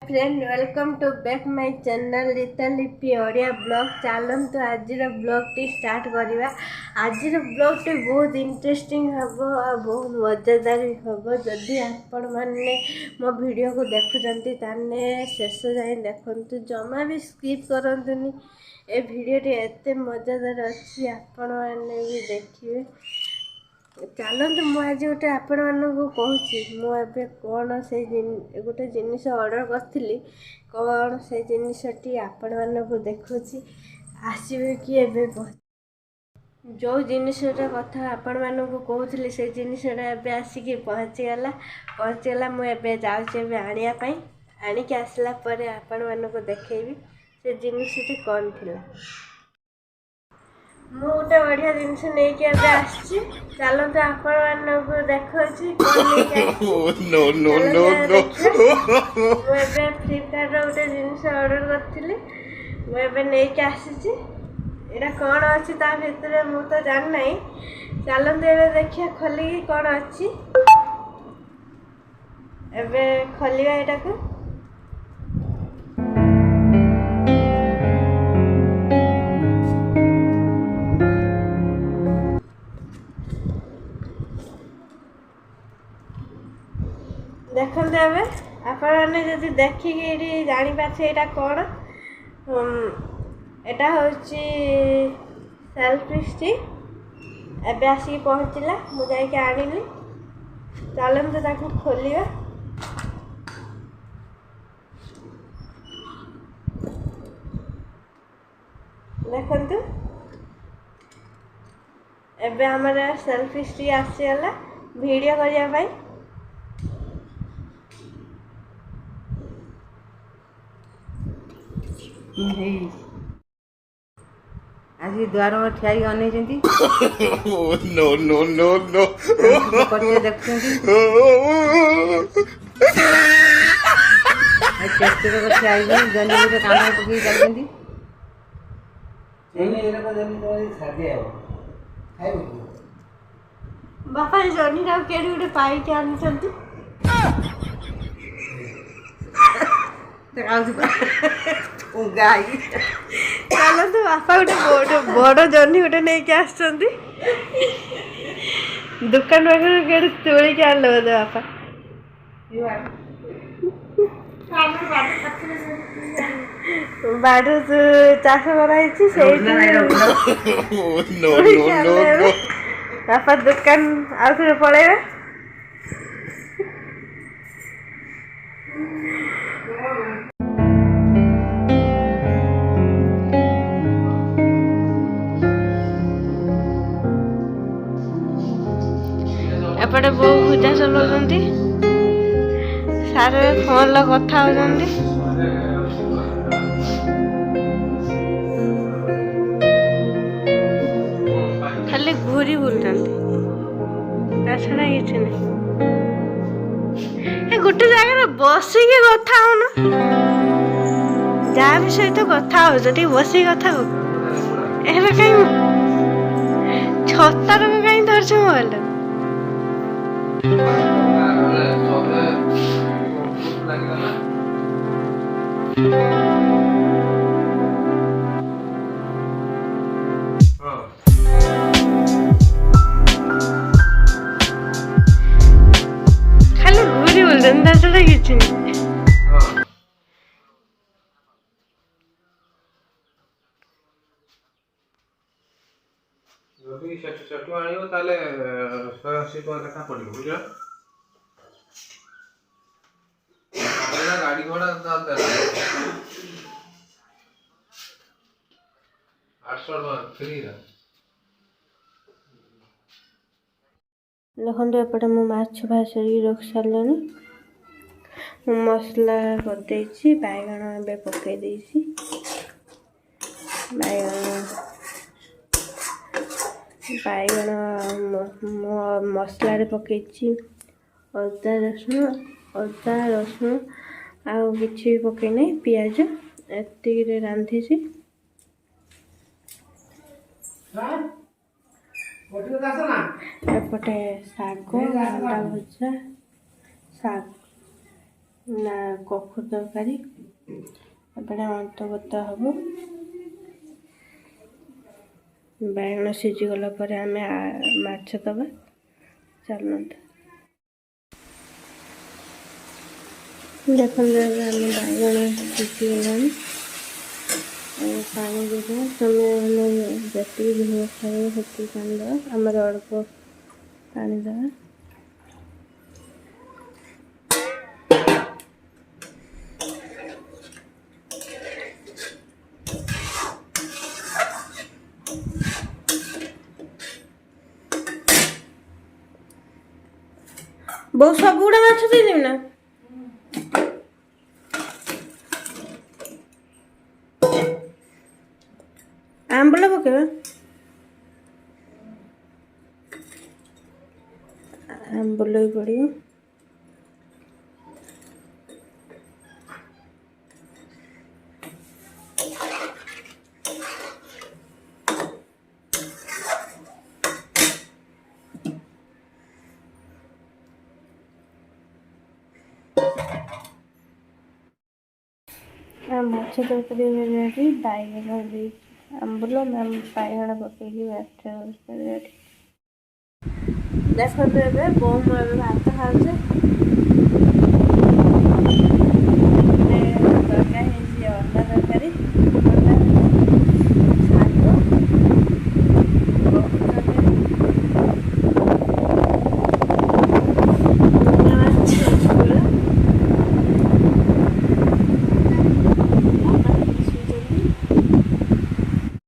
Friend welcome to back my channel Rita Lipi Odia blog. चलतु आज blog T start करवा। आज ब्लॉग टी बहुत इंटरेस्टिंग हम और बहुत मजेदार हम। जदि आपण मैंने मो वीडियो को देखुंत शेष जाए देखु, जमा भी स्किप करतुनि। ए वीडियो एत मजेदार अच्छी आपण मैंने भी देखिए। चलते मुझे गोटे आपण मानक कहूँ मुझे कौन से गोटे जिनस ऑर्डर करी कौन से जिनसटी आपण मानक देखुची आसवे कि एवं जो जिनसटा कथा आपण मानक कहूली से जिनसटा एवं आसिक पहुँचीगला मुझे जाऊँचे आने आणिक आसला आपण मानक देखी से जिनसटी कौन थी। मु गोटे बढ़िया जिनस नहीं आसी। चलते आपण देखा मुझे फ्लिपकार्ट गोटे जिनस ऑर्डर करी मुझे नहीं आसी। यहाँ कौन अच्छी ता भीतर मु तो जान ना। चलते एवं देखिए खोलिकी कौन अच्छी एवं खोलिया यहाँ को। देखते आपण जदि देखिकी जापारे यहाँ कौन एटा हूँ सेल्फी स्टिक। एबे आसिक पहुँचला मुझे आनिली। चलते ताकू खोलिया। देखु एबे हमारा सेल्फी स्टिक आसीगला वीडियो करने। आज द्वार में ठिया अने नो नो नो नो बापा जनी के गोटे पाइक आनी गाई। चलते बापा गोटे बड़ जनी गोटे नहीं आस दुकान पाखे तोलिक आनल बोधे बापा। बाड़ चाष कर बापा दुकान आउ थे पलैबे। एपटे बो पूजा चलाउछन्ति सारे फोन कथा होछन्ति। खाली घूरी बुलुछन्ति छड़ा किछि नहीं। ए गोटे जगह बसिकी कथा होना जहाँ भी सहित कथा हो बसिकी कथा हो। एबे कहीं छतार कहीं धरछ मोबाइल खाली घूरी बोलते छड़ा किसी सेटू आनियो ताले 180 टका लेखा पड़ियो बुझला। गाड़ी घोड़ा 800 टका फ्री रा। देखते एपटे मु माछ भासरी रख सारे मसला करदे बैगण ए पकई बैगण मसला पकई अदा रसुण आउ कि पकईना पियाज एति रांधि। एपटे शाग अंडा भजा शाग ନା କଖୁ ତରକାରୀ। ଏପଟେ ଅଣ୍ଟ ବତା ହବ। ବାଇଗଣ ସିଝିଗଲା ପରେ ଆମେ ମାଛ ଦେବା। ଚାଲନ୍ତୁ। ଦେଖନ୍ତୁ ଏବେ ଆମେ ବାଇଗଣ ସିଝିଗଲାଣି। ପାଣି ଦେଇଦେବା। ତମେ ଆମେ ଯେତିକି ଝୋଳ ଖାଇବ ସେତିକି ପାଣି ଦେବା। ଆମର ଅଳ୍ପ ପାଣି ଦେବା। ବହୁତ ସବୁଗୁଡ଼ା ମାଛ ଦେଇଦେବି ନା? ଆମ୍ବୁଲ ପକେଇବା। ଆମ୍ବୁଲ ବି ପଡ଼ିବ। ମାଛ ତରକାରୀ ରେଡ଼ି। ବାଇଗଣ ଦେଇକି ଆମ୍ବୁଲ ବାଇଗଣ ପକେଇକି ମାଛ ରେଡ଼ି। ଦେଖନ୍ତୁ ଏବେ ବୋଉ ମୁଁ ଏବେ ଭାତ ଖାଉଛି।